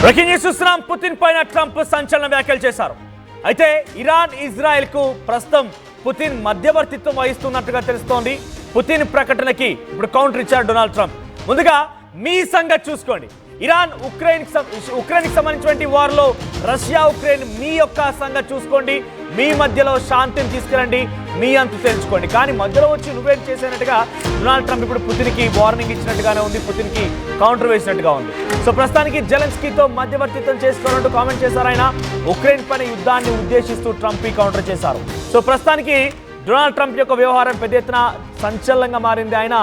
Breaking news చూస్తున్నాం. Putin పైన Trump సంచలన వ్యాఖ్యలు చేశారు. అయితే ఇరాన్ ఇజ్రాయెల్ కు ప్రస్తుతం పుతిన్ మధ్యవర్తిత్వం వహిస్తున్నట్టుగా తెలుస్తోంది. పుతిన్ ప్రకటనకి ఇప్పుడు కౌంటర్ ఇచ్చారు డొనాల్డ్ ట్రంప్. ముందుగా మీ సంగతి చూసుకోండి. ఇరాన్ ఉక్రెయిన్కి సంబంధించిన వార్లో రష్యా ఉక్రెయిన్ మీ యొక్క సంగతి చూసుకోండి. మీ మధ్యలో శాంతిని తీసుకురండి, మీ అంతు తెలుసుకోండి. కానీ మధ్యలో వచ్చి నువ్వేం చేసినట్టుగా డొనాల్డ్ ట్రంప్ ఇప్పుడు పుతిన్కి వార్నింగ్ ఇచ్చినట్టుగానే ఉంది, పుతిన్కి కౌంటర్ వేసినట్టుగా ఉంది. సో ప్రస్తుతానికి జెలెన్స్కీతో మధ్యవర్తిత్వం చేసుకోవాలంటూ కామెంట్ చేశారు ఆయన. ఉక్రెయిన్ పైన యుద్ధాన్ని ఉద్దేశిస్తూ ట్రంప్ కౌంటర్ చేశారు. సో ప్రస్తుతానికి డొనాల్డ్ ట్రంప్ యొక్క వ్యవహారం పెద్ద ఎత్తున సంచలనంగా మారింది. ఆయన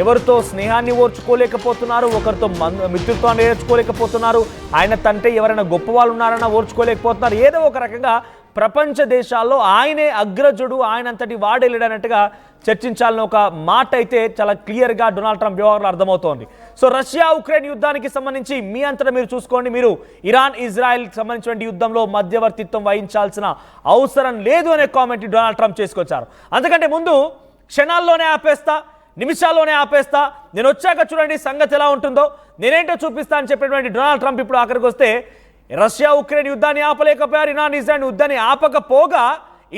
ఎవరితో స్నేహాన్ని ఓర్చుకోలేకపోతున్నారు, ఒకరితో మిత్రుత్వాన్ని నేర్చుకోలేకపోతున్నారు, ఆయన తంటే ఎవరైనా గొప్ప వాళ్ళు ఉన్నారన్నా ఓర్చుకోలేకపోతున్నారు. ఏదో ఒక రకంగా ప్రపంచ దేశాల్లో ఆయనే అగ్రజుడు, ఆయనంతటి వాడేలేడన్నట్టుగా చర్చించాలని ఒక మాట అయితే చాలా క్లియర్గా డొనాల్డ్ ట్రంప్ వ్యవహారంలో అర్థమవుతోంది. సో రష్యా ఉక్రెయిన్ యుద్ధానికి సంబంధించి మీ అంతటా మీరు చూసుకోండి. మీరు ఇరాన్ ఇజ్రాయెల్కి సంబంధించిన యుద్ధంలో మధ్యవర్తిత్వం వహించాల్సిన అవసరం లేదు అనే కామెంట్ డొనాల్డ్ ట్రంప్ చేసుకొచ్చారు. అంతకంటే ముందు క్షణాల్లోనే ఆపేస్తా, నిమిషాల్లోనే ఆపేస్తా, నేను వచ్చాక చూడండి సంగతి ఎలా ఉంటుందో, నేనేంటో చూపిస్తా అని చెప్పినటువంటి డొనాల్డ్ ట్రంప్ ఇప్పుడు ఆఖరికి వస్తే రష్యా ఉక్రెయిన్ యుద్ధాన్ని ఆపలేకపోయారు, ఇరాన్ ఇజ్రాయెల్ యుద్ధాన్ని ఆపకపోగా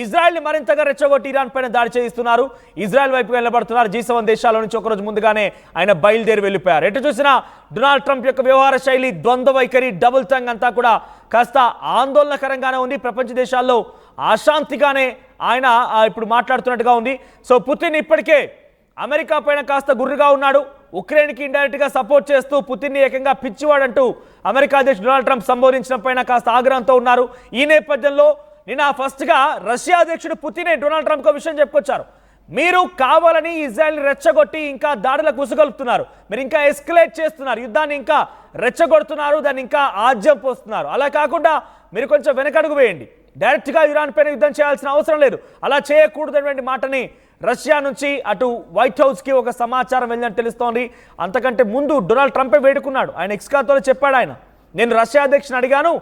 ఇజ్రాయెల్ని మరింతగా రెచ్చగొట్టి ఇరాన్ పైన దాడి చేయిస్తున్నారు, ఇజ్రాయెల్ వైపుగా నిలబడుతున్నారు. G7 దేశాల నుంచి ఒకరోజు ముందుగానే ఆయన బయలుదేరి వెళ్ళిపోయారు. ఎటు చూసినా డొనాల్డ్ ట్రంప్ యొక్క వ్యవహార శైలి, ద్వంద్వ వైఖరి, డబుల్ టంగ్ అంతా కూడా కాస్త ఆందోళనకరంగానే ఉంది. ప్రపంచ దేశాల్లో అశాంతిగానే ఆయన ఇప్పుడు మాట్లాడుతున్నట్టుగా ఉంది. సో పుతిన్ ఇప్పటికే అమెరికా పైన కాస్త గుర్రుగా ఉన్నాడు. ఉక్రెయిన్కి ఇండైరెక్ట్గా సపోర్ట్ చేస్తూ పుతిన్ని ఏకంగా పిచ్చివాడంటూ అమెరికా అధ్యక్షుడు డొనాల్డ్ ట్రంప్ సంబోధించడం పైన కాస్త ఆగ్రహంతో ఉన్నారు. ఈ నేపథ్యంలో నిన్న ఫస్ట్గా రష్యా అధ్యక్షుడు పుతినే డొనాల్డ్ ట్రంప్కి విషయం చెప్పుకొచ్చారు. మీరు కావాలని ఇజ్రాయెల్ని రెచ్చగొట్టి ఇంకా దాడులకు ఉసుగొలుపుతున్నారు, మీరు ఇంకా ఎస్కలేట్ చేస్తున్నారు, యుద్ధాన్ని ఇంకా రెచ్చగొడుతున్నారు, దాన్ని ఇంకా ఆజ్యం పోస్తున్నారు. అలా కాకుండా మీరు కొంచెం వెనకడుగు వేయండి, డైరెక్ట్గా ఇరాన్ పైన యుద్ధం చేయాల్సిన అవసరం లేదు, అలా చేయకూడదనేటువంటి మాటని రష్యా నుంచి అటు వైట్ హౌస్కి ఒక సమాచారం వెళ్ళినట్టు తెలుస్తోంది. అంతకంటే ముందు డొనాల్డ్ ట్రంపే వేడుకున్నాడు. ఆయన ఎక్స్ ఖాతాలో చెప్పాడు, ఆయన నేను రష్యా అధ్యక్షుని అడిగాను,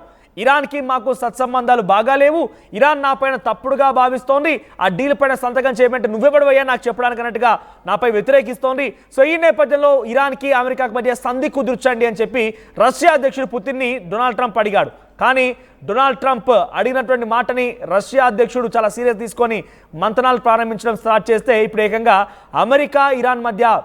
ఇరాన్కి మాకు సత్సంబంధాలు బాగా లేవు, ఇరాన్ నా పైన తప్పుడుగా భావిస్తోంది, ఆ డీల్ పైన సంతకం చేయమంటే నువ్వెవడవయ్యా నాకు చెప్పడానికి అన్నట్టుగా నాపై వ్యతిరేకిస్తోంది. సో ఈ నేపథ్యంలో ఇరాన్కి అమెరికాకి మధ్య సంధి కుదుర్చండి అని చెప్పి రష్యా అధ్యక్షుడు పుతిన్ని డొనాల్డ్ ట్రంప్ అడిగాడు. కానీ డొనాల్డ్ ట్రంప్ అడిగినటువంటి మాటని రష్యా అధ్యక్షుడు చాలా సీరియస్ తీసుకొని మంతనాలు ప్రారంభించడం స్టార్ట్ చేస్తే ఇప్పుడు ఏకంగా అమెరికా ఇరాన్ మధ్య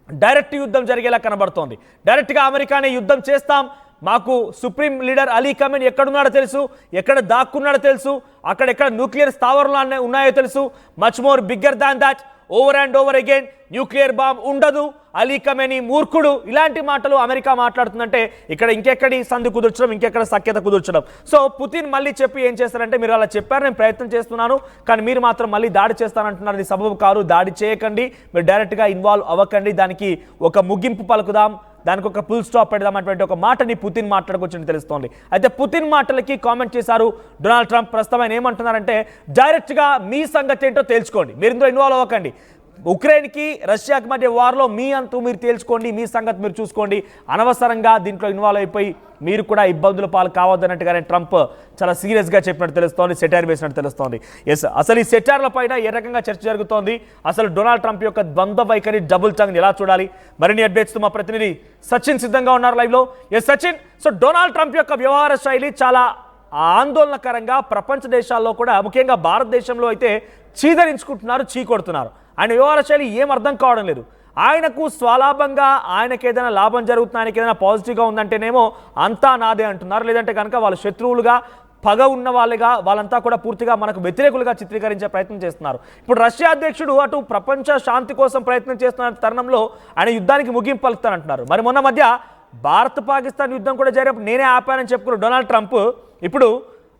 డైరెక్ట్ యుద్ధం జరిగేలా కనబడుతోంది. డైరెక్ట్గా అమెరికానే యుద్ధం చేస్తాం, మాకు సుప్రీం లీడర్ అలీ ఖమేనీ ఎక్కడున్నాడో తెలుసు, ఎక్కడ దాక్కున్నాడో తెలుసు, అక్కడెక్కడ న్యూక్లియర్ స్థావరాలు ఉన్నాయో తెలుసు, much more bigger than that, over and over again nuclear bomb ఉండదు, అలీ ఖమేనీ మూర్ఖుడు, ఇలాంటి మాటలు అమెరికా మాట్లాడుతుందంటే ఇక్కడ ఇంకెక్కడి సంధి కుదుర్చడం, ఇంకెక్కడ సఖ్యత కుదుర్చడం. సో పుతిన్ మళ్ళీ చెప్పి ఏం చేస్తారంటే, మీరు అలా చెప్పారు, నేను ప్రయత్నం చేస్తున్నాను, కానీ మీరు మాత్రం మళ్ళీ దాడి చేస్తానంటున్నారు, అది సబబు కారు, దాడి చేయకండి, మీరు డైరెక్ట్గా ఇన్వాల్వ్ అవ్వకండి, దానికి ఒక ముగింపు పలుకుదాం, దానికి ఒక ఫుల్ స్టాప్ పెడదాం అనేటువంటి ఒక మాటని పుతిన్ మాట్లాడుకొచ్చని తెలుస్తోంది. అయితే పుతిన్ మాటలకి కామెంట్ చేశారు డొనాల్డ్ ట్రంప్. ప్రస్తుతం ఆయన ఏమంటున్నారంటే, డైరెక్ట్గా మీ సంగతి ఏంటో తెలుసుకోండి, మీరు ఇందులో ఇన్వాల్వ్ అవ్వకండి, ఉక్రెయిన్కి రష్యాకి మధ్య వార్లో మీ అంతూ మీరు తేల్చుకోండి, మీ సంగతి మీరు చూసుకోండి, అనవసరంగా దీంట్లో ఇన్వాల్వ్ అయిపోయి మీరు కూడా ఇబ్బందుల పాలు కావద్దన్నట్టుగానే ట్రంప్ చాలా సీరియస్గా చెప్పినట్టు తెలుస్తోంది, సెటార్ వేసినట్టు తెలుస్తోంది. ఎస్, అసలు ఈ సెటార్ల పైన ఏ రకంగా చర్చ జరుగుతోంది, అసలు డొనాల్డ్ ట్రంప్ యొక్క ద్వంద్వ వైఖరి, డబుల్ టంగ్ ఎలా చూడాలి, మరిన్ని అప్డేట్స్తో మా ప్రతినిధి సచిన్ సిద్ధంగా ఉన్నారు లైవ్లో. Yes Sachin, so Donald Trump యొక్క వ్యవహార శైలి చాలా ఆందోళనకరంగా ప్రపంచ దేశాల్లో కూడా, ముఖ్యంగా భారతదేశంలో అయితే చీదరించుకుంటున్నారు, చీకొడుతున్నారు. ఆయన వ్యవహార శైలి ఏం అర్థం కావడం లేదు. ఆయనకు స్వలాభంగా, ఆయనకి ఏదైనా లాభం జరుగుతుంది, ఆయనకి ఏదైనా పాజిటివ్గా ఉందంటేనేమో అంతా నాదే అంటున్నారు, లేదంటే కనుక వాళ్ళ శత్రువులుగా, పగ ఉన్న వాళ్ళుగా, వాళ్ళంతా కూడా పూర్తిగా మనకు వ్యతిరేకులుగా చిత్రీకరించే ప్రయత్నం చేస్తున్నారు. ఇప్పుడు రష్యా అధ్యక్షుడు అటు ప్రపంచ శాంతి కోసం ప్రయత్నం చేస్తున్న తరుణంలో ఆయన యుద్ధానికి ముగింపు పలుకుతానంటున్నారు. మరి మొన్న మధ్య భారత్ పాకిస్తాన్ యుద్ధం కూడా జరిగినప్పుడు నేనే ఆపానని చెప్పుకున్న డొనాల్డ్ ట్రంప్ ఇప్పుడు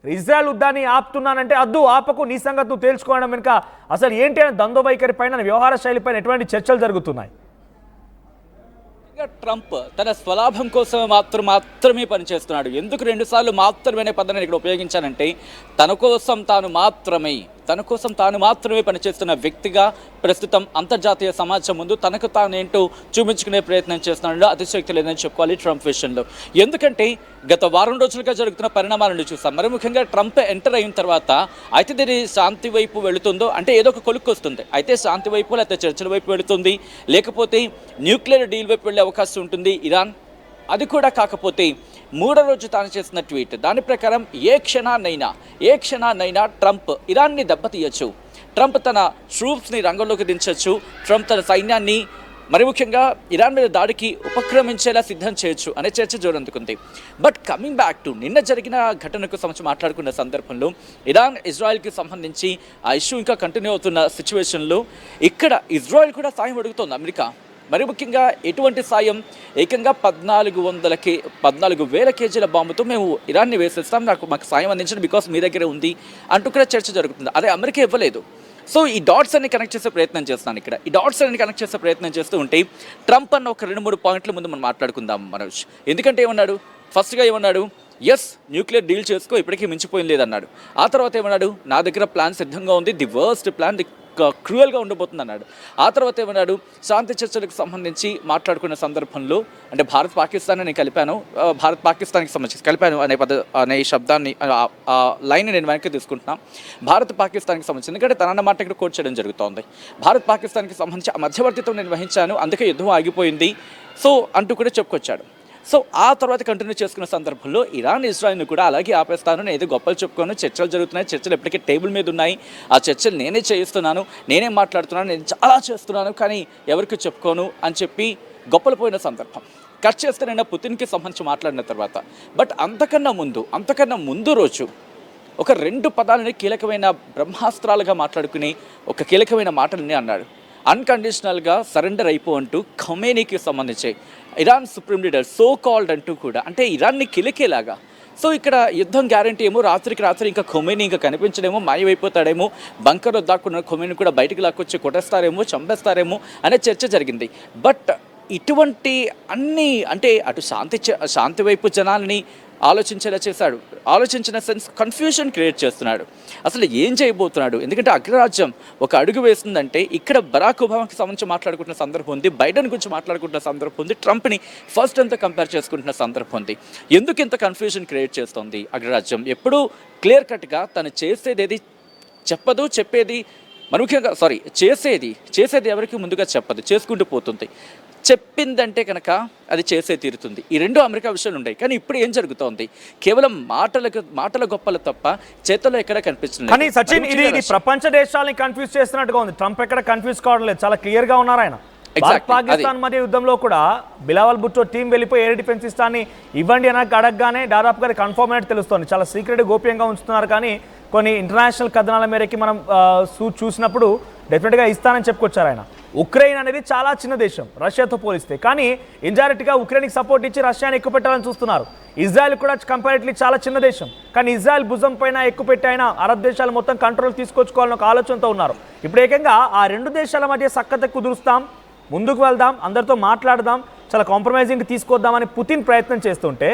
ఇజ్రాయెల్ యుద్ధాన్ని ఆపుతున్నానంటే, అద్దు ఆపకు, నీ సంగతి నువ్వు తేల్చుకోవడం వెనుక అసలు ఏంటి అని ద్వంద్వ వైఖరి పైన, వ్యవహార శైలి పైన ఎటువంటి చర్చలు జరుగుతున్నాయి? ట్రంప్ తన స్వలాభం కోసం మాత్రమే పనిచేస్తున్నాడు. ఎందుకు రెండుసార్లు మాత్రమే పదాన్ని ఇక్కడ ఉపయోగించానంటే, తన కోసం తాను మాత్రమే పనిచేస్తున్న వ్యక్తిగా ప్రస్తుతం అంతర్జాతీయ సమాజం ముందు తనకు తానేంటో చూపించుకునే ప్రయత్నం చేస్తున్నాడు. అతిశయోక్తి లేదని చెప్పుకోవాలి ట్రంప్ విషయంలో. ఎందుకంటే గత వారం రోజులుగా జరుగుతున్న పరిణామాలను చూసాం. మరి ముఖ్యంగా ట్రంప్ ఎంటర్ అయిన తర్వాత అయితే దీని శాంతి వైపు వెళుతుందో అంటే ఏదో ఒక కొలుక్కు వస్తుంది. అయితే శాంతి వైపు లేకపోతే చర్చల వైపు వెళుతుంది, లేకపోతే న్యూక్లియర్ డీల్ వైపు వెళ్ళే అవకాశం ఉంటుంది ఇరాన్. అది కూడా కాకపోతే మూడో రోజు తాను చేసిన ట్వీట్ దాని ప్రకారం ఏ క్షణాన్నైనా ట్రంప్ ఇరాన్ని దెబ్బతీయచ్చు, ట్రంప్ తన ట్రూప్స్ని రంగంలోకి దించవచ్చు, ట్రంప్ తన సైన్యాన్ని మరి ముఖ్యంగా ఇరాన్ మీద దాడికి ఉపక్రమించేలా సిద్ధం చేయొచ్చు అనే చర్చ జోరందుకుంది. బట్ కమింగ్ బ్యాక్ టు నిన్న జరిగిన ఘటనకు సంబంధించి మాట్లాడుకున్న సందర్భంలో ఇరాన్ ఇజ్రాయెల్కి సంబంధించి ఆ ఇష్యూ ఇంకా కంటిన్యూ అవుతున్న సిచ్యువేషన్లో ఇక్కడ ఇజ్రాయెల్ కూడా సాయం అడుగుతోంది అమెరికా. మరి ముఖ్యంగా ఎటువంటి సాయం? ఏకంగా 14,000 కేజీల బాంబుతో మేము ఇరాన్ని వేసేస్తాం, మాకు సాయం అందించండి బికాస్ మీ దగ్గరే ఉంది అంటూ కూడా చర్చ జరుగుతుంది. అదే అమెరికా ఇవ్వలేదు. సో ఈ డాట్స్ అన్ని కనెక్ట్ చేసే ప్రయత్నం చేస్తున్నాను ఇక్కడ. ఈ డాట్స్ అన్ని కనెక్ట్ చేసే ప్రయత్నం చేస్తూ ఉంటే ట్రంప్ అన్న ఒక 2-3 పాయింట్ల ముందు మనం మాట్లాడుకుందాం మనోజ్. ఎందుకంటే ఏమన్నాడు? ఫస్ట్గా ఏమన్నాడు? ఎస్, న్యూక్లియర్ డీల్ చేసుకో, ఇప్పటికీ మించిపోయింది లేదన్నాడు. ఆ తర్వాత ఏమన్నాడు? నా దగ్గర ప్లాన్ సిద్ధంగా ఉంది, ది వర్స్ట్ ప్లాన్, ది క్రూయల్గా ఉండబోతుంది అన్నాడు. ఆ తర్వాత ఏమన్నాడు? శాంతి చర్చలకు సంబంధించి మాట్లాడుకున్న సందర్భంలో అంటే భారత్ పాకిస్తాన్ నేను కలిపాను, భారత్ పాకిస్తాన్కి సంబంధించి కలిపాను అనే శబ్దాన్ని ఆ లైన్ నేను వెనక్కి తీసుకుంటున్నాను. భారత్ పాకిస్తాన్కి సంబంధించి, ఎందుకంటే తన మాట ఇక్కడ కోట్ చేయడం జరుగుతోంది. భారత్ పాకిస్తాన్కి సంబంధించి ఆ మధ్యవర్తిత్వం నేను వహించాను, అందుకే యుద్ధం ఆగిపోయింది సో అంటూ కూడా చెప్పుకొచ్చాడు. సో ఆ తర్వాత కంటిన్యూ చేసుకున్న సందర్భంలో ఇరాన్ ఇజ్రాయెల్ని కూడా అలాగే ఆపేస్తాను, నేను ఏదో గొప్పలు చెప్పుకోను, చర్చలు జరుగుతున్నాయి, చర్చలు ఎప్పటికీ టేబుల్ మీద ఉన్నాయి, ఆ చర్చలు నేనే చేయిస్తున్నాను, నేనే మాట్లాడుతున్నాను, నేను చాలా చేస్తున్నాను కానీ ఎవరికి చెప్పుకోను అని చెప్పి గొప్పలు పోయిన సందర్భం. కట్ చేస్తే నిన్న పుతిన్కి సంబంధించి మాట్లాడిన తర్వాత. బట్ అంతకన్నా ముందు రోజు ఒక 2 పదాలని కీలకమైన బ్రహ్మాస్త్రాలుగా మాట్లాడుకుని ఒక కీలకమైన మాటలని అన్నాడు. అన్కండిషనల్గా సరెండర్ అయిపో అంటూ ఖమేనీకి సంబంధించి Iran supreme leader so called అంటూ కూడా, అంటే ఇరాన్ని కిలికేలాగా. సో ఇక్కడ యుద్ధం గ్యారంటీ ఏమో, రాత్రికి రాత్రి ఇంకా ఖొమేనీ ఇంకా కనిపించడేమో, మాయమైపోతాడేమో, బంకర్లో దాక్కున్న ఖొమేనీ కూడా బయటికి లాక్కొచ్చి కొట్టేస్తారేమో, చంపేస్తారేమో అనే చర్చ జరిగింది. బట్ ఇటువంటి అన్నీ అంటే అటు శాంతి వైపు జనాల్ని ఆలోచించేలా చేశాడు. ఆలోచించిన సెన్స్ కన్ఫ్యూజన్ క్రియేట్ చేస్తున్నాడు. అసలు ఏం చేయబోతున్నాడు? ఎందుకంటే అగ్రరాజ్యం ఒక అడుగు వేస్తుందంటే ఇక్కడ బరాక్ ఒబామాకి సంబంధించి మాట్లాడుకుంటున్న సందర్భం ఉంది, బైడెన్ గురించి మాట్లాడుకుంటున్న సందర్భం ఉంది, ట్రంప్ని ఫస్ట్ అంతా కంపేర్ చేసుకుంటున్న సందర్భం ఉంది. ఎందుకు ఇంత కన్ఫ్యూజన్ క్రియేట్ చేస్తుంది అగ్రరాజ్యం? ఎప్పుడూ క్లియర్ కట్గా తను చేసేది చెప్పదు, చెప్పేది మరి ముఖ్యంగా చేసేది ఎవరికి ముందుగా చెప్పదు, చేసుకుంటూ పోతుంది. చెప్పిందంటే కనుక అది చేసే తీరుతుంది. ఈ 2 అమెరికా విషయాలు ఉన్నాయి. కానీ ఇప్పుడు ఏం జరుగుతోంది? కేవలం మాటల గొప్పలు తప్ప చేతల్లో ఎక్కడ కనిపించలేదు. కానీ సచిన్, ఇది ప్రపంచ దేశాలని కన్ఫ్యూజ్ చేస్తున్నట్టుగా ఉంది. ట్రంప్ ఎక్కడ కన్ఫ్యూజ్ కావడం లేదు, చాలా క్లియర్ గా ఉన్నారు ఆయన. పాకిస్తాన్ మధ్య యుద్ధంలో కూడా బిలావల్ భుట్టో టీం వెళ్ళిపోయి ఎయిర్ డిఫెన్స్ ఇస్తాన్ని ఇవ్వండి అని అడగగానే దాదాపుగా కన్ఫర్మ్ అయినట్టు తెలుస్తుంది. చాలా సీక్రెట్ గోప్యంగా ఉంచుతున్నారు. కానీ కొన్ని ఇంటర్నేషనల్ కథనాల మేరకి మనం చూసినప్పుడు డెఫినెట్గా ఇస్తానని చెప్పుకొచ్చారు ఆయన. ఉక్రెయిన్ అనేది చాలా చిన్న దేశం రష్యాతో పోలిస్తే, కానీ ఇండైరెక్ట్గా ఉక్రెయిన్కి సపోర్ట్ ఇచ్చి రష్యాని ఎక్కువ పెట్టాలని చూస్తున్నారు. ఇజ్రాయెల్ కూడా కంపారిటివ్లీ చాలా చిన్న దేశం, కానీ ఇజ్రాయెల్ భుజం పైన ఎక్కువ పెట్టి అయినా అరబ్ దేశాలు మొత్తం కంట్రోల్ తీసుకొచ్చుకోవాలని ఒక ఆలోచనతో ఉన్నారు. ఇప్పుడు ఏకంగా ఆ 2 దేశాల మధ్య సఖ్యత కుదురుస్తాం, ముందుకు వెళ్దాం, అందరితో మాట్లాడదాం, చాలా కాంప్రమైజింగ్ తీసుకొద్దామని పుతిన్ ప్రయత్నం చేస్తుంటే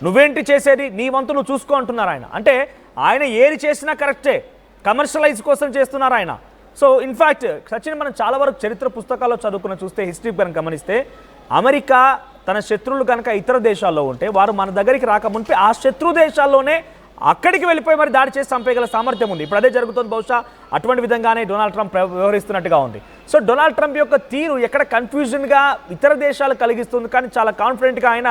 నువ్వేంటి చేసేది, నీ వంతు నువ్వు చూసుకో అంటున్నారు ఆయన. అంటే ఆయన ఏది చేసినా కరెక్టే, కమర్షియలైజ్ కోసం చేస్తున్నారు ఆయన. సో ఇన్ఫ్యాక్ట్ సచిన్, మనం చాలా వరకు చరిత్ర పుస్తకాల్లో చదువుకున్న చూస్తే, హిస్టరీ కనుక గమనిస్తే, అమెరికా తన శత్రువులు కనుక ఇతర దేశాల్లో ఉంటే వారు మన దగ్గరికి రాకముందే ఆ శత్రు దేశాల్లోనే అక్కడికి వెళ్ళిపోయి మరి దాడి చేసి చంపేయగల సామర్థ్యం ఉంది. ఇప్పుడు అదే జరుగుతుంది. బహుశా అటువంటి విధంగానే డొనాల్డ్ ట్రంప్ వ్యవహరిస్తున్నట్టుగా ఉంది. సో డొనాల్డ్ ట్రంప్ యొక్క తీరు ఎక్కడ కన్ఫ్యూజన్గా ఇతర దేశాలు కలిగిస్తుంది, కానీ చాలా కాన్ఫిడెంట్గా ఆయన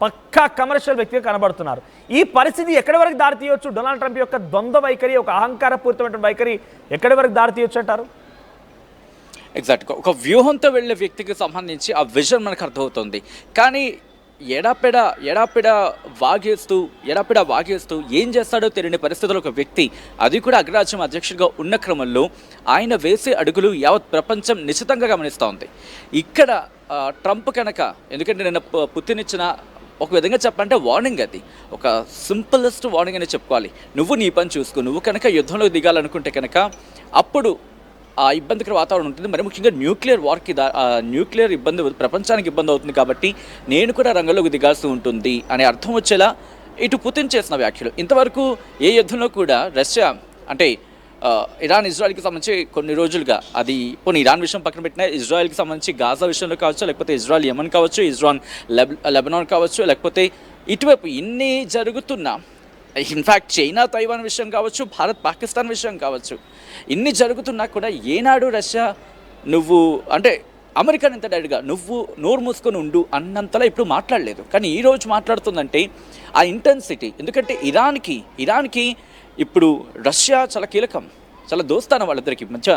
పక్కా కమర్షియల్ వ్యక్తిగా కనబడుతున్నారు. ఈ పరిస్థితి ఎక్కడి వరకు దారి తీయొచ్చు? డొనాల్డ్ ట్రంప్ యొక్క ద్వంద్వ వైఖరి, ఒక అహంకారపూరితమైన వైఖరి ఎక్కడి వరకు దారి తీయొచ్చు అంటారు? ఎగ్జాక్ట్గా ఒక వ్యూహంతో వెళ్ళే వ్యక్తికి సంబంధించి ఆ విజన్ మనకు అర్థమవుతుంది. కానీ ఎడాపెడ వాగేస్తూ ఏం చేస్తాడో తెలియని పరిస్థితుల్లో ఒక వ్యక్తి, అది కూడా అగ్రరాజ్యం అధ్యక్షుడిగా ఉన్న క్రమంలో ఆయన వేసే అడుగులు యావత్ ప్రపంచం నిశ్చితంగా గమనిస్తూ ఉంది. ఇక్కడ ట్రంప్ కనుక, ఎందుకంటే నిన్న పుతిన్ ఇచ్చిన ఒక విధంగా చెప్పాలంటే వార్నింగ్, అది ఒక సింపులెస్ట్ వార్నింగ్ అని చెప్పుకోవాలి. నువ్వు నీ పని చూసుకో, నువ్వు కనుక యుద్ధంలో దిగాలనుకుంటే కనుక అప్పుడు ఆ ఇబ్బందికర వాతావరణం ఉంటుంది. మరి ముఖ్యంగా న్యూక్లియర్ ఇబ్బంది ప్రపంచానికి ఇబ్బంది అవుతుంది, కాబట్టి నేను కూడా రంగంలోకి దిగాల్సి ఉంటుంది అనే అర్థం వచ్చేలా ఇటు పుతిన్ చేసిన వ్యాఖ్యలు. ఇంతవరకు ఏ యుద్ధంలో కూడా రష్యా అంటే ఇరాన్ ఇజ్రాయెల్కి సంబంధించి కొన్ని రోజులుగా, అది పోనీ ఇరాన్ విషయం పక్కన పెట్టినా, ఇజ్రాయెల్కి సంబంధించి గాజా విషయంలో కావచ్చు, లేకపోతే ఇజ్రాయెల్ యెమెన్ కావచ్చు, ఇజ్రాయెల్ లెబనాన్ కావచ్చు, లేకపోతే ఇటువైపు ఇన్ని జరుగుతున్నా, ఇన్ఫ్యాక్ట్ చైనా తైవాన్ విషయం కావచ్చు, భారత్ పాకిస్తాన్ విషయం కావచ్చు, ఇన్ని జరుగుతున్నా కూడా ఏనాడు రష్యా నువ్వు అంటే అమెరికా ఇంత డైరెక్ట్గా నువ్వు నోరు మూసుకొని ఉండు అన్నంతలా ఇప్పుడు మాట్లాడలేదు. కానీ ఈ రోజు మాట్లాడుతుందంటే ఆ ఇంటెన్సిటీ, ఎందుకంటే ఇరాన్కి ఇప్పుడు రష్యా చాలా కీలకం, చాలా దోస్తాను వాళ్ళిద్దరికి మధ్య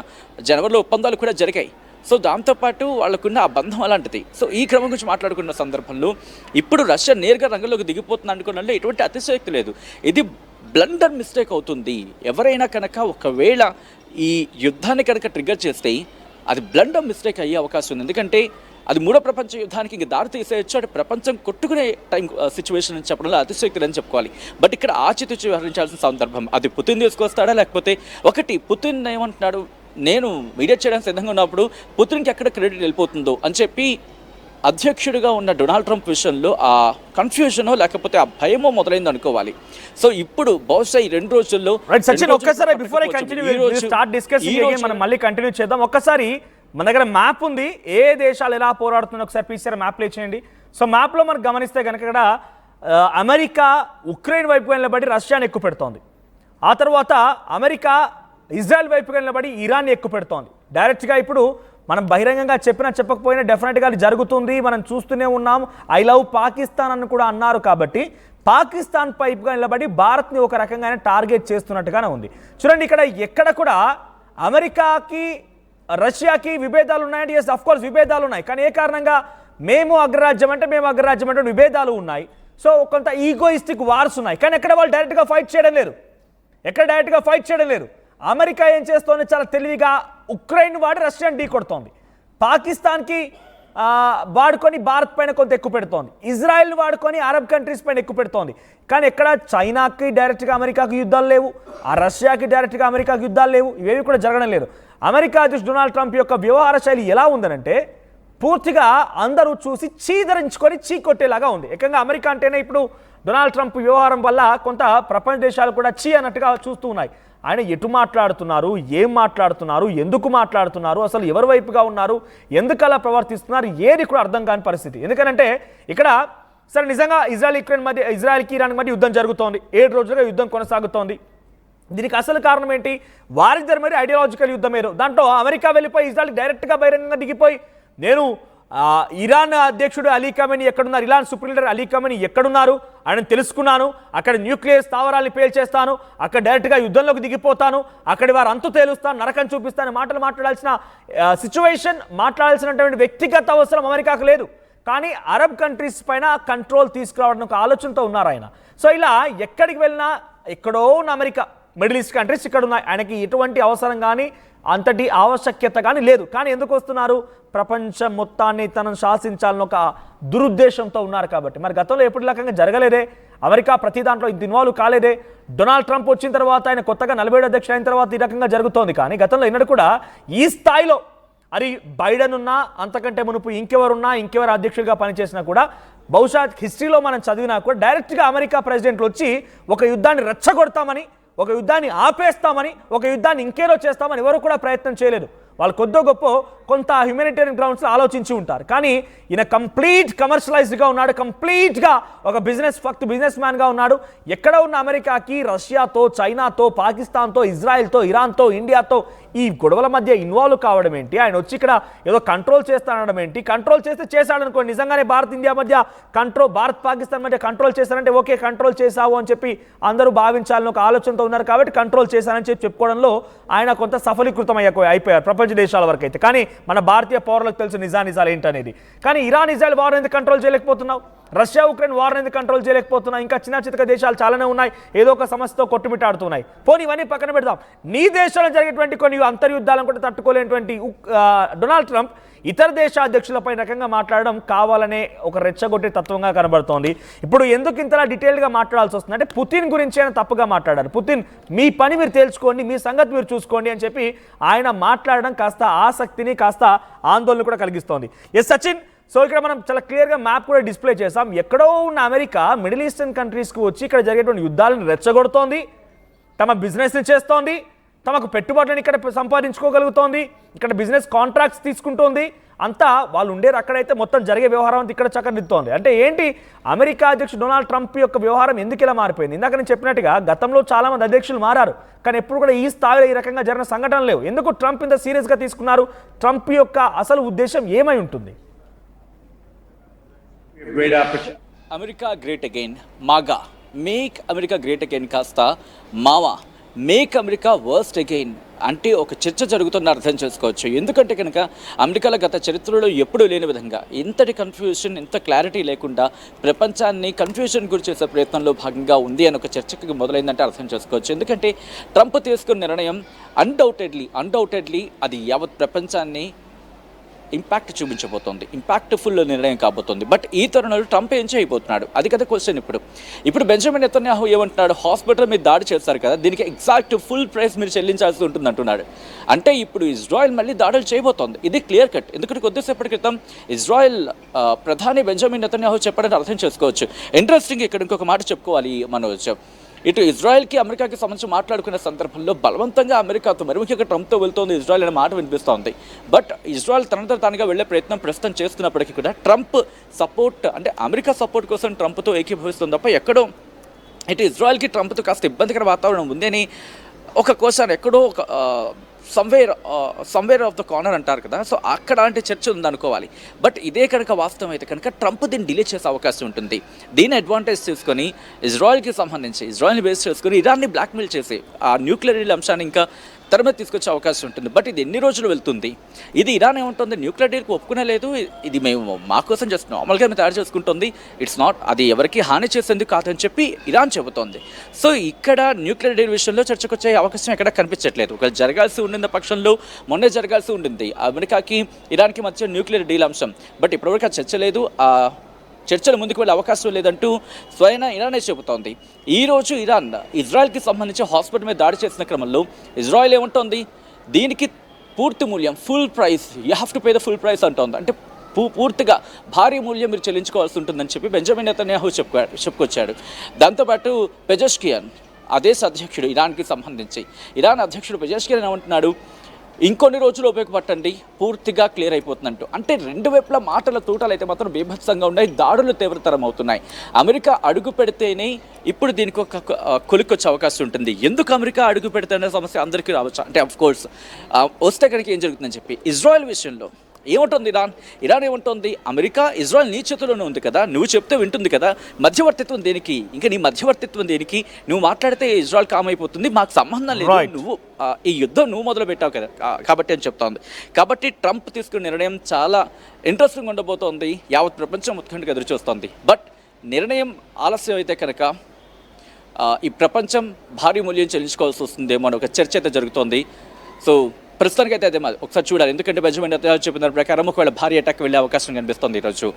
జనవరిలో ఒప్పందాలు కూడా జరిగాయి. సో దాంతోపాటు వాళ్ళకున్న ఆ బంధం అలాంటిది. సో ఈ క్రమం గురించి మాట్లాడుకున్న సందర్భంలో ఇప్పుడు రష్యా నేరుగా రంగంలోకి దిగిపోతుంది అనుకున్నట్లు ఎటువంటి అతిశయోక్తి లేదు. ఇది బ్లండర్ మిస్టేక్ అవుతుంది. ఎవరైనా కనుక ఒకవేళ ఈ యుద్ధాన్ని కనుక ట్రిగ్గర్ చేస్తే అది బ్లండర్ మిస్టేక్ అయ్యే అవకాశం ఉంది. ఎందుకంటే అది మూడో ప్రపంచ యుద్ధానికి ఇంక దారి తీసేయచ్చు, అంటే ప్రపంచం కొట్టుకునే టైం సిచ్యువేషన్ అని చెప్పడంలో అతిశయోక్తి అని చెప్పుకోవాలి. బట్ ఇక్కడ ఆచితూచి వ్యవహరించాల్సిన సందర్భం అది పుతిన్ తీసుకొస్తాడా, లేకపోతే ఒకటి పుతిన్ ఏమంటున్నాడు, నేను మీడియేట్ చేయడానికి సిద్ధంగా ఉన్నప్పుడు పుతిన్కి ఎక్కడ క్రెడిట్ వెళ్ళిపోతుందో అని చెప్పి అధ్యక్షుడిగా ఉన్న డొనాల్డ్ ట్రంప్ విషయంలో ఆ కన్ఫ్యూజనో లేకపోతే ఆ భయమో మొదలైంది అనుకోవాలి. సో ఇప్పుడు బహుశా ఈ 2 రోజుల్లో సచిన్ ఒక్కసారి before I continue start discussing మనం మళ్ళీ కంటిన్యూ చేద్దాం. ఒక్కసారి మన దగ్గర మ్యాప్ ఉంది, ఏ దేశాలు ఎలా పోరాడుతుందో ఒకసారి పీసీఆర్ మ్యాప్ ప్లే చేయండి. సో మ్యాప్లో మనం గమనిస్తే కనుక ఇక్కడ అమెరికా ఉక్రెయిన్ వైపు నిలబడి రష్యాని ఎక్కువ పెడుతోంది. ఆ తర్వాత అమెరికా ఇజ్రాయెల్ వైపుగా నిలబడి ఇరాన్ని ఎక్కువ పెడుతోంది. డైరెక్ట్గా ఇప్పుడు మనం బహిరంగంగా చెప్పినా చెప్పకపోయినా డెఫినెట్గా అది జరుగుతుంది, మనం చూస్తూనే ఉన్నాం. ఐ లవ్ పాకిస్తాన్ అని కూడా అన్నారు. కాబట్టి పాకిస్తాన్ వైపుగా నిలబడి భారత్ని ఒక రకంగానే టార్గెట్ చేస్తున్నట్టుగానే ఉంది. చూడండి, ఇక్కడ ఎక్కడ కూడా అమెరికాకి రష్యాకి విభేదాలు ఉన్నాయంటే ఎస్ అఫ్ కోర్స్ విభేదాలు ఉన్నాయి. కానీ ఏ కారణంగా మేము అగ్రరాజ్యం అంటే విభేదాలు ఉన్నాయి. సో కొంత ఈగోయిస్టిక్ వార్స్ ఉన్నాయి. కానీ ఎక్కడ వాళ్ళు డైరెక్ట్గా ఫైట్ చేయడం లేరు. అమెరికా ఏం చేస్తోంది, చాలా తెలివిగా ఉక్రెయిన్ వాడి రష్యాని ఢీ కొడుతోంది. పాకిస్తాన్కి వాడుకొని భారత్ పైన కొంత ఎక్కువ పెడుతోంది. ఇజ్రాయెల్ వాడుకొని అరబ్ కంట్రీస్ పైన ఎక్కువ పెడుతోంది. కానీ ఎక్కడ చైనాకి డైరెక్ట్గా అమెరికాకు యుద్ధాలు లేవు, ఆ రష్యాకి డైరెక్ట్గా అమెరికాకు యుద్ధాలు లేవు, ఇవేవి కూడా జరగడం లేదు. అమెరికా అధ్యక్షుడు డొనాల్డ్ ట్రంప్ యొక్క వ్యవహార శైలి ఎలా ఉందనంటే పూర్తిగా అందరూ చూసి చీదరించుకొని చీకొట్టేలాగా ఉంది. ఏకంగా అమెరికా అంటేనే ఇప్పుడు డొనాల్డ్ ట్రంప్ వ్యవహారం వల్ల కొంత ప్రపంచ దేశాలు కూడా చీ అన్నట్టుగా చూస్తూ ఉన్నాయి. ఆయన ఎటు మాట్లాడుతున్నారు, ఏం మాట్లాడుతున్నారు, ఎందుకు మాట్లాడుతున్నారు, అసలు ఎవరి వైపుగా ఉన్నారు, ఎందుకు అలా ప్రవర్తిస్తున్నారు, ఏది కూడా అర్థం కాని పరిస్థితి. ఎందుకంటే ఇక్కడ సరే నిజంగా ఇజ్రాయెల్కి ఇరాన్ మధ్య యుద్ధం జరుగుతోంది, 7 రోజులుగా యుద్ధం కొనసాగుతోంది. దీనికి అసలు కారణం ఏంటి, వారిద్దరి మరి ఐడియాలజికల్ యుద్ధం ఏదో. దాంట్లో అమెరికా వెళ్ళిపోయి ఇజ్రాయెల్ డైరెక్ట్గా బహిరంగంగా దిగిపోయి నేను ఇరాన్ అధ్యక్షుడు అలీ ఖమేనీ ఎక్కడున్నారు, Iran supreme leader Ali Khamenei ఎక్కడున్నారు ఆయన తెలుసుకున్నాను, అక్కడ న్యూక్లియర్ స్థావరాల్ని పేల్చేస్తాను, అక్కడ డైరెక్ట్గా యుద్ధంలోకి దిగిపోతాను, అక్కడి వారు అంతు తేలుస్తాను, నరకం చూపిస్తాను మాటలు మాట్లాడాల్సిన సిచ్యువేషన్, మాట్లాడాల్సినటువంటి వ్యక్తిగత అవసరం అమెరికాకు లేదు. కానీ అరబ్ కంట్రీస్ పైన కంట్రోల్ తీసుకురావడం ఒక ఆలోచనతో ఉన్నారు ఆయన. సో ఇలా ఎక్కడికి వెళ్ళినా ఎక్కడో ఉన్న అమెరికా, మిడిల్ ఈస్ట్ కంట్రీస్ ఇక్కడ ఉన్నాయి, ఆయనకి ఎటువంటి అవసరం కానీ అంతటి ఆవశ్యకత కానీ లేదు. కానీ ఎందుకు వస్తున్నారు, ప్రపంచం మొత్తాన్ని తనను శాసించాలని ఒక దురుద్దేశంతో ఉన్నారు. కాబట్టి మరి గతంలో ఎప్పుడు రకంగా జరగలేదే, అమెరికా ప్రతి దాంట్లో ఇంత ఇన్వాల్వ్ కాలేదే. డొనాల్డ్ ట్రంప్ వచ్చిన తర్వాత ఆయన కొత్తగా 47 అధ్యక్షుడు అయిన తర్వాత ఈ రకంగా జరుగుతోంది. కానీ గతంలో ఎన్నడూ కూడా ఈ స్థాయిలో అది బైడెన్ ఉన్నా, అంతకంటే మునుపు ఇంకెవరు అధ్యక్షుడిగా పనిచేసినా కూడా బహుశా హిస్టరీలో మనం చదివినా కూడా డైరెక్ట్గా అమెరికా ప్రెసిడెంట్లు వచ్చి ఒక యుద్ధాన్ని రెచ్చగొడతామని, ఒక యుద్ధాన్ని ఆపేస్తామని, ఒక యుద్ధాన్ని ఇంకేదో చేస్తామని ఎవరు కూడా ప్రయత్నం చేయలేదు. వాళ్ళు కొద్దో గొప్ప కొంత హ్యూమనిటేరియన్ గ్రౌండ్స్లో ఆలోచించి ఉంటారు. కానీ ఈయన కంప్లీట్ కమర్షియలైజ్డ్గా ఉన్నాడు, కంప్లీట్గా ఒక బిజినెస్ మ్యాన్గా ఉన్నాడు. ఎక్కడ ఉన్న అమెరికాకి రష్యాతో, చైనాతో, పాకిస్తాన్తో, ఇజ్రాయెల్తో, ఇరాన్తో, ఇండియాతో ఈ గొడవల మధ్య ఇన్వాల్వ్ కావడం ఏంటి, ఆయన వచ్చి ఇక్కడ ఏదో కంట్రోల్ చేస్తానడం ఏంటి, కంట్రోల్ చేశాడనుకో నిజంగానే భారత్ ఇండియా మధ్య భారత్ పాకిస్తాన్ మధ్య కంట్రోల్ చేశారంటే ఓకే కంట్రోల్ చేశావు అని చెప్పి అందరూ భావించాలని ఒక ఆలోచనతో ఉన్నారు. కాబట్టి కంట్రోల్ చేశానని చెప్పి చెప్పుకోవడంలో ఆయన కొంత సఫలీకృతం అయిపోయారు ప్రపంచ దేశాల వరకు అయితే. కానీ మన భారతీయ పౌరులకు తెలుసు నిజాలు ఏంటనేది. కానీ ఇరాన్ ఇజ్రాయెల్ వార్ ఎందుకు కంట్రోల్ చేయలేకపోతున్నావు, రష్యా ఉక్రెయిన్ వార్ ఎందుకు కంట్రోల్ చేయలేకపోతున్నావు, ఇంకా చిన్న చితక దేశాలు చాలానే ఉన్నాయి, ఏదో ఒక సమస్యతో కొట్టుమిట్టాడుతున్నాయి. పోనీ ఇవన్నీ పక్కన పెడదాం. నీ దేశంలో జరిగేటువంటి కొన్ని అంతర్యుద్ధాలను కూడా తట్టుకోలేనటువంటి డొనాల్డ్ ట్రంప్ ఇతర దేశ అధ్యక్షులపై రకంగా మాట్లాడడం కావాలనే ఒక రెచ్చగొట్టే తత్వంగా కనబడుతోంది. ఇప్పుడు ఎందుకు ఇంతలా డీటెయిల్గా మాట్లాడాల్సి వస్తుంది అంటే పుతిన్ గురించి ఆయన తప్పుగా మాట్లాడారు. పుతిన్ మీ పని మీరు తేల్చుకోండి, మీ సంగతి మీరు చూసుకోండి అని చెప్పి ఆయన మాట్లాడడం కాస్త ఆసక్తిని, కాస్త ఆందోళన కూడా కలిగిస్తోంది. ఎస్ సచిన్, సో ఇక్కడ మనం చాలా క్లియర్గా మ్యాప్ కూడా డిస్ప్లే చేసాం. ఎక్కడో ఉన్న అమెరికా మిడిల్ ఈస్టర్న్ కంట్రీస్కి వచ్చి ఇక్కడ జరిగేటువంటి యుద్ధాలను రెచ్చగొడుతోంది, తమ బిజినెస్ని చేస్తోంది, తమకు పెట్టుబడులను ఇక్కడ సంపాదించుకోగలుగుతోంది, ఇక్కడ బిజినెస్ కాంట్రాక్ట్స్ తీసుకుంటోంది. అంతా వాళ్ళు ఉండేరు అక్కడైతే మొత్తం జరిగే వ్యవహారం అంతా ఇక్కడ చక్కదిద్దుతోంది. అంటే ఏంటి అమెరికా అధ్యక్షుడు డొనాల్డ్ ట్రంప్ యొక్క వ్యవహారం ఎందుకు ఇలా మారిపోయింది? ఇందాక నేను చెప్పినట్టుగా గతంలో చాలామంది అధ్యక్షులు మారారు, కానీ ఎప్పుడు కూడా ఈ స్థాయిలో ఈ రకంగా జరిగిన సంఘటనలు లేవు. ఎందుకు ట్రంప్ ఇంత సీరియస్గా తీసుకున్నారు? ట్రంప్ యొక్క అసలు ఉద్దేశం ఏమై ఉంటుంది? America great again, MAGA make America great again కాస్త మావా మేక్ అమెరికా వర్స్ట్ అగైన్ అంటే ఒక చర్చ జరుగుతున్న అర్థం చేసుకోవచ్చు. ఎందుకంటే కనుక అమెరికాలో గత చరిత్రలో ఎప్పుడూ లేని విధంగా ఇంతటి కన్ఫ్యూజన్, ఇంత క్లారిటీ లేకుండా ప్రపంచాన్ని కన్ఫ్యూజన్ గురి చేసే ప్రయత్నంలో భాగంగా ఉంది అని ఒక చర్చకి మొదలైందంటే అర్థం చేసుకోవచ్చు. ఎందుకంటే ట్రంప్ తీసుకున్న నిర్ణయం అన్డౌటెడ్లీ అది యావత్ ప్రపంచాన్ని ఇంపాక్ట్ చూపించబోతోంది, ఇంపాక్ట్ఫుల్ నిర్ణయం కాబోతోంది. బట్ ఈ తరుణంలో ట్రంప్ ఏం చేయబోతున్నాడు? అది కదా క్వశ్చన్. ఇప్పుడు బెంజమిన్ నెతన్యాహు ఏమంటున్నాడు? హాస్పిటల్ మీద దాడి చేస్తారు కదా, దీనికి ఎగ్జాక్ట్ ఫుల్ ప్రైస్ మీరు చెల్లించాల్సి ఉంటుంది అంటున్నాడు. అంటే ఇప్పుడు ఇజ్రాయెల్ మళ్ళీ దాడులు చేయబోతోంది, ఇది క్లియర్ కట్. ఎందుకంటే కొద్దిసేపటి క్రితం ఇజ్రాయెల్ ప్రధాని బెంజమిన్ నెతన్యాహు చెప్పడానికి అర్థం చేసుకోవచ్చు. ఇంట్రెస్టింగ్, ఇక్కడ ఇంకొక మాట చెప్పుకోవాలి మనోజ్. ఇటు ఇజ్రాయెల్కి అమెరికాకి సంబంధించి మాట్లాడుకునే సందర్భంలో బలవంతంగా అమెరికాతో, మరి ముఖ్యంగా ట్రంప్తో వెళ్తోంది ఇజ్రాయెల్ అనే మాట వినిపిస్తోంది. బట్ ఇజ్రాయెల్ తనంతా తానుగా వెళ్లే ప్రయత్నం ప్రస్తుతం చేస్తున్నప్పటికీ కూడా ట్రంప్ సపోర్ట్, అంటే అమెరికా సపోర్ట్ కోసం ట్రంప్తో ఏకీభవిస్తుంది తప్ప ఎక్కడో ఇటు ఇజ్రాయెల్కి ట్రంప్తో కాస్త ఇబ్బందికర వాతావరణం ఉంది అని ఒక క్వశ్చన్ ఎక్కడో ఒక సమ్వేర్ ఆఫ్ ద కార్నర్ అంటారు కదా, సో అక్కడ అంటే చర్చ ఉందనుకోవాలి. బట్ ఇదే కనుక వాస్తవం అయితే కనుక ట్రంప్ దీన్ని డిలే చేసే అవకాశం ఉంటుంది. దీన్ని అడ్వాంటేజ్ తీసుకొని ఇజ్రాయెల్కి సంబంధించి ఇజ్రాయెల్ని బేస్ చేసుకొని ఇరాన్ని బ్లాక్మెయిల్ చేసి ఆ న్యూక్లియర్ అంశాన్ని ఇంకా తెర మీద తీసుకొచ్చే అవకాశం ఉంటుంది. బట్ ఇది ఎన్ని రోజులు వెళ్తుంది? ఇది ఇరాన్ ఏముంటుంది, న్యూక్లియర్ డీల్కి ఒప్పుకునే లేదు, ఇది మేము మా కోసం జస్ట్ నార్మల్గా మేము తయారు చేసుకుంటుంది, ఇట్స్ నాట్, అది ఎవరికి హాని చేసేందుకు కాదని చెప్పి ఇరాన్ చెబుతోంది. సో ఇక్కడ న్యూక్లియర్ డీల్ విషయంలో చర్చకు వచ్చే అవకాశం ఎక్కడ కనిపించట్లేదు. ఒకవేళ జరగాల్సి ఉండిన పక్షంలో మొన్నే జరగాల్సి ఉండింది అమెరికాకి ఇరాన్కి మధ్య న్యూక్లియర్ డీల్ అంశం. బట్ ఇప్పటివరకు ఆ చర్చ లేదు, చర్చలు ముందుకు వెళ్ళే అవకాశం లేదంటూ స్వయం ఇరానే చెబుతోంది. ఈరోజు ఇరాన్ ఇజ్రాయెల్కి సంబంధించి హాస్పిటల్ మీద దాడి చేసిన క్రమంలో ఇజ్రాయెల్ ఏముంటోంది, దీనికి పూర్తి మూల్యం, full price, you have to pay the full price అంటోంది. అంటే పూర్తిగా భారీ మూల్యం మీరు చెల్లించుకోవాల్సి ఉంటుందని చెప్పి బెంజమిన్ నెతన్యాహు చెప్పుకొచ్చాడు. దాంతోపాటు పెజెష్కియాన్, ఆ దేశ అధ్యక్షుడు ఇరాన్కి సంబంధించి, ఇరాన్ అధ్యక్షుడు పెజెష్కియాన్ ఏమంటున్నాడు, ఇంకొన్ని రోజులు ఉపయోగపట్టండి పూర్తిగా క్లియర్ అయిపోతుందంటూ. అంటే రెండు వైపుల మాటల తూటాలు అయితే మాత్రం బీభత్సంగా ఉన్నాయి, దాడులు తీవ్రతరం అవుతున్నాయి. అమెరికా అడుగు పెడితేనే ఇప్పుడు దీనికి ఒక కొలిక్కొచ్చే అవకాశం ఉంటుంది. ఎందుకు అమెరికా అడుగు పెడితేనే సమస్య అందరికీ రావచ్చు. అంటే అఫ్కోర్స్ వస్తే కనుక ఏం జరుగుతుందని చెప్పి ఇజ్రాయెల్ విషయంలో ఏముంటుంది, ఇరాన్ ఏముంటుంది, అమెరికా ఇజ్రాయెల్ నీ చేతిలోనే ఉంది కదా, నువ్వు చెప్తే వింటుంది కదా, మధ్యవర్తిత్వం దేనికి, ఇంకా నీ మధ్యవర్తిత్వం దేనికి, నువ్వు మాట్లాడితే ఇజ్రాయెల్ కామ్ అయిపోతుంది, మాకు సంబంధం లేదు, నువ్వు ఈ యుద్ధం నువ్వు మొదలు పెట్టావు కదా కాబట్టి అని చెప్తా ఉంది. కాబట్టి ట్రంప్ తీసుకున్న నిర్ణయం చాలా ఇంట్రెస్టింగ్ ఉండబోతోంది, యావత్ ప్రపంచం ఉత్కంఠగా ఎదురు చూస్తోంది. బట్ నిర్ణయం ఆలస్యం అయితే కనుక ఈ ప్రపంచం భారీ మూల్యం చెల్లించుకోవాల్సి వస్తుందేమో అని ఒక చర్చ అయితే జరుగుతోంది. సో ప్రస్తుతానికి అయితే అదే ఒకసారి చూడాలి. ఎందుకంటే బెంజమిన్ నెతన్యాహు చెప్పిన దాని ప్రకారం ఒకవేళ భారీ అటాక్ వెళ్ళే అవకాశం కనిపిస్తుంది ఈరోజు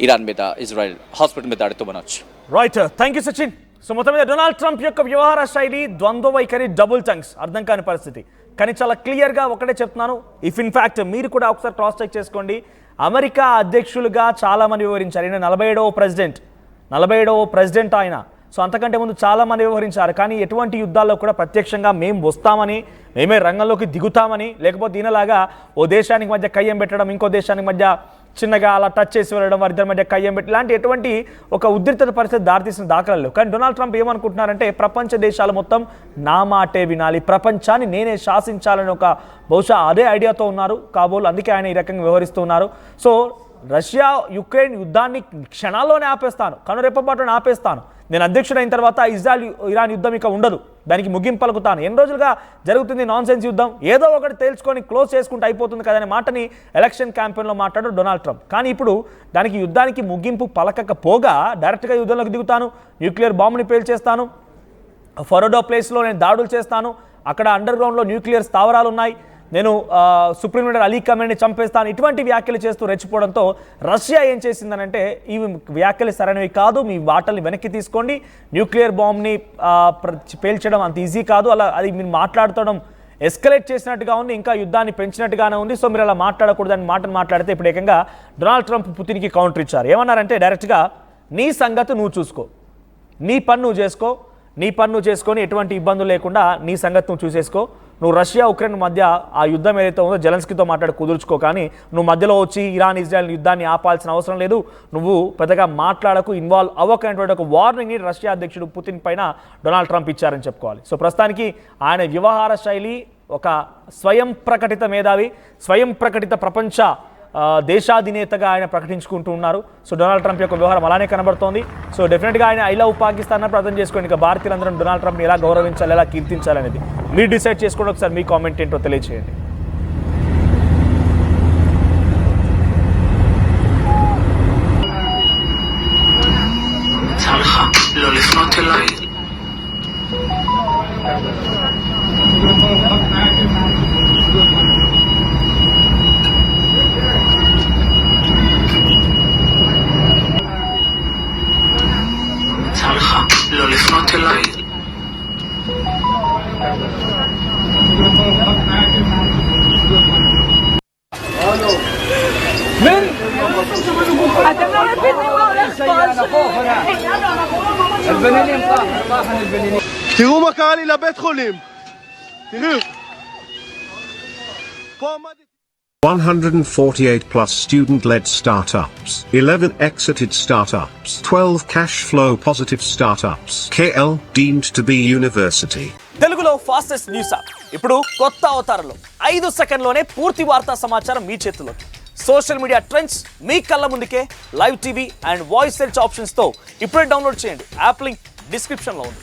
ఇరాన్ మీద ఇజ్రాయెల్ హాస్పిటల్ మీద దాడితో మనవచ్చు. Right, thank you Sachin. So మొత్తం మీద డొనాల్డ్ ట్రంప్ యొక్క వ్యవహార శైలి, ద్వంద్వ వైఖరి, డబుల్ టంగ్స్, అర్థం కాని పరిస్థితి. కానీ చాలా క్లియర్గా ఒకటే చెప్తున్నాను, ఇఫ్ ఇన్ ఫ్యాక్ట్ మీరు కూడా ఒకసారి క్రాస్ చెక్ చేసుకోండి, అమెరికా అధ్యక్షులుగా చాలామంది వివరించారు. ఈయన 47వ ప్రెసిడెంట్ ఆయన. సో అంతకంటే ముందు చాలామంది వ్యవహరించారు. కానీ ఎటువంటి యుద్ధాల్లో కూడా ప్రత్యక్షంగా మేము వస్తామని, మేమే రంగంలోకి దిగుతామని, లేకపోతే ఈయనలాగా ఓ దేశానికి మధ్య కయ్యం పెట్టడం, ఇంకో దేశానికి మధ్య చిన్నగా అలా టచ్ చేసి వెళ్ళడం, వారిద్దరి మధ్య కయ్యం పెట్టి, ఇలాంటి ఎటువంటి ఒక ఉద్రిక్తత పరిస్థితి దారితీసిన దాఖలాలు లేవు. కానీ డొనాల్డ్ ట్రంప్ ఏమనుకుంటున్నారంటే ప్రపంచ దేశాలు మొత్తం నా మాటే వినాలి, ప్రపంచాన్ని నేనే శాసించాలని ఒక బహుశా అదే ఐడియాతో ఉన్నారు కాబోలు. అందుకే ఆయన ఈ రకంగా వ్యవహరిస్తూ ఉన్నారు. సో రష్యా యుక్రెయిన్ యుద్ధాన్ని క్షణాల్లోనే ఆపేస్తాను, కనురెప్పపాటును ఆపేస్తాను, నేను అధ్యక్షుడైన తర్వాత ఇరాన్ యుద్ధం ఇక ఉండదు, దానికి ముగింపు పలుకుతాను, ఎన్ని రోజులుగా జరుగుతుంది నాన్సెన్స్ యుద్ధం, ఏదో ఒకటి తేల్చుకొని క్లోజ్ చేసుకుంటూ అయిపోతుంది కదనే మాటని ఎలక్షన్ క్యాంపెయిన్లో మాట్లాడారు డొనాల్డ్ ట్రంప్. కానీ ఇప్పుడు దానికి యుద్ధానికి ముగింపు పలకకపోగా డైరెక్ట్గా యుద్ధంలోకి దిగుతాను, న్యూక్లియర్ బాంబుని పేల్చేస్తాను, ఫరోడో ప్లేస్లో నేను దాడులు చేస్తాను, అక్కడ అండర్ గ్రౌండ్లో న్యూక్లియర్ స్థావరాలు ఉన్నాయి, నేను సుప్రీం లీడర్ అలీ ఖమేనీని చంపేస్తాను, ఇటువంటి వ్యాఖ్యలు చేస్తూ రెచ్చిపోవడంతో రష్యా ఏం చేసిందనంటే ఈ వ్యాఖ్యలు సరైనవి కాదు, మీ వాటల్ని వెనక్కి తీసుకోండి, న్యూక్లియర్ బాంబ్ని పేల్చడం అంత ఈజీ కాదు, అలా అది మీరు మాట్లాడటం ఎస్కలేట్ చేసినట్టుగా ఉంది, ఇంకా యుద్ధాన్ని పెంచినట్టుగానే ఉంది, సో మీరు అలా మాట్లాడకూడదని మాటను మాట్లాడితే ఇప్పుడు ఏకంగా డొనాల్డ్ ట్రంప్ పుతిన్కి కౌంటర్ ఇచ్చారు. ఏమన్నారంటే డైరెక్ట్గా నీ సంగతి నువ్వు చూసుకో, నీ పని నువ్వు చేసుకొని ఎటువంటి ఇబ్బందులు లేకుండా నీ సంగతి నువ్వు చూసేసుకో, నువ్వు రష్యా ఉక్రెయిన్ మధ్య ఆ యుద్ధం ఏదైతే ఉందో జెలెన్స్కీతో మాట్లాడి కుదుర్చుకో, కానీ నువ్వు మధ్యలో వచ్చి ఇరాన్ ఇజ్రాయెల్ యుద్ధాన్ని ఆపాల్సిన అవసరం లేదు, నువ్వు పెద్దగా మాట్లాడకు, ఇన్వాల్వ్ అవ్వకనేటువంటి ఒక వార్నింగ్ని రష్యా అధ్యక్షుడు పుతిన్ పైన డొనాల్డ్ ట్రంప్ ఇచ్చారని చెప్పుకోవాలి. సో ప్రస్తుతానికి ఆయన వ్యవహార శైలి ఒక స్వయం ప్రకటిత మేధావి, స్వయం ప్రకటిత ప్రపంచ దేశాధినేతగా ఆయన ప్రకటించుకుంటూ ఉన్నారు. సో డొనాల్డ్ ట్రంప్ యొక్క వ్యవహారం అలానే కనబడుతోంది. సో డెఫినెట్గా ఆయన ఐ లవ్ పాకిస్తాన్ అన్నప్పుడు అర్థం చేసుకోండి, ఇక భారతీయులందరం డొనాల్డ్ ట్రంప్ని ఎలా గౌరవించాలి, ఎలా కీర్తించాలి అనేది మీరు డిసైడ్ చేసుకోండి. ఒకసారి మీ కామెంట్ ఏంటో తెలియజేయండి. לא לפנות אליי. אתם לא מבינים מה הולך פה. תראו מה קרה לי לבית חולים. תראו. פה עמדתי. 148 plus student-led startups, 11 exited startups, 12 cash flow positive startups. KL deemed to be university. తెలుగులో ఫాస్టెస్ట్ న్యూస్ యాప్ ఇప్పుడు కొత్త అవతారంలో 5 సెకండ్లోనే పూర్తి వార్తా సమాచారం మీ చేతుల్లోకి. సోషల్ మీడియా ట్రెండ్స్ మీ కళ్ళ ముందుకే, live TV and voice search ఆప్షన్స్తో ఇప్పుడే డౌన్లోడ్ చేయండి. యాప్ లింక్ డిస్క్రిప్షన్లో ఉంది.